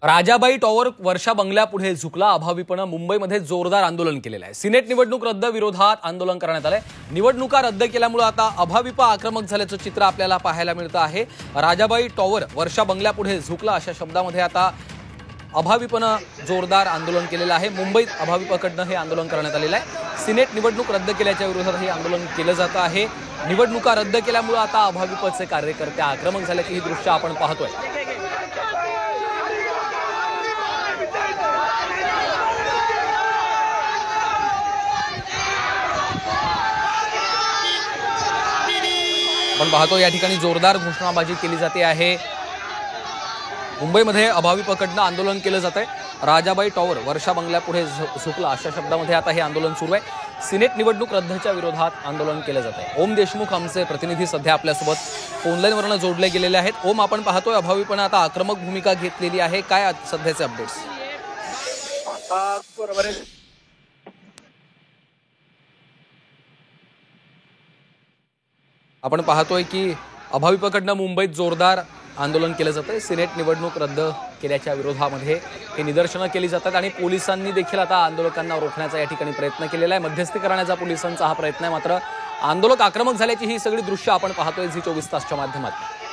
Rajabai tower वर्षा बंगल्यापुढे झुकला. अभाविपनं मुंबईमध्ये जोरदार आंदोलन केलेलं आहे. सिनेट निवडणूक रद्द विरोधात आंदोलन करण्यात आलंय. निवडणुका रद्द केल्यामुळे आता अभाविप आक्रमक झाल्याचं चित्र आपल्याला पाहायला मिळतं आहे. राजाबाई टॉवर वर्षा बंगल्यापुढे झुकला अशा शब्दामध्ये आता अभाविपनं जोरदार आंदोलन केलेलं आहे. मुंबईत अभाविपकडनं हे आंदोलन करण्यात आलेलं आहे. सिनेट निवडणूक रद्द केल्याच्या विरोधात हे आंदोलन केलं जातं आहे. निवडणुका रद्द केल्यामुळे आता अभाविपचे कार्यकर्ते आक्रमक झाल्याची ही दृश्य आपण पाहतोय. आपण पाहतो या ठिकाणी जोरदार घोषणाबाजी केली जाते आहे. मुंबईमध्ये अभाविपकडनं आंदोलन केलं जात आहे. राजाबाई टॉवर वर्षा बंगल्यापुढे झुकला अशा शब्दामध्ये आता हे आंदोलन सुरू आहे. सिनेट निवडणूक रद्दच्या विरोधात आंदोलन केलं जात आहे. ओम देशमुख आमचे प्रतिनिधी सध्या आपल्यासोबत फोनलाईनवरनं जोडले गेलेले आहेत. ओम, आपण पाहतोय अभाविपनं आता आक्रमक भूमिका घेतलेली आहे. काय सध्याचे अपडेट्स? बरोबर आहे. आपण पाहतोय की अभाविपकडनं मुंबईत जोरदार आंदोलन केलं जातंय. सिनेट निवडणूक रद्द केल्याच्या विरोधामध्ये हे निदर्शनं केली जातात आणि पोलिसांनी देखील आता आंदोलकांना रोखण्याचा या ठिकाणी प्रयत्न केलेला आहे. मध्यस्थी करण्याचा पोलिसांचा हा प्रयत्न आहे. मात्र आंदोलक आक्रमक झाल्याची ही सगळी दृश्य आपण पाहतोय झी 24 तासच्या माध्यमातून.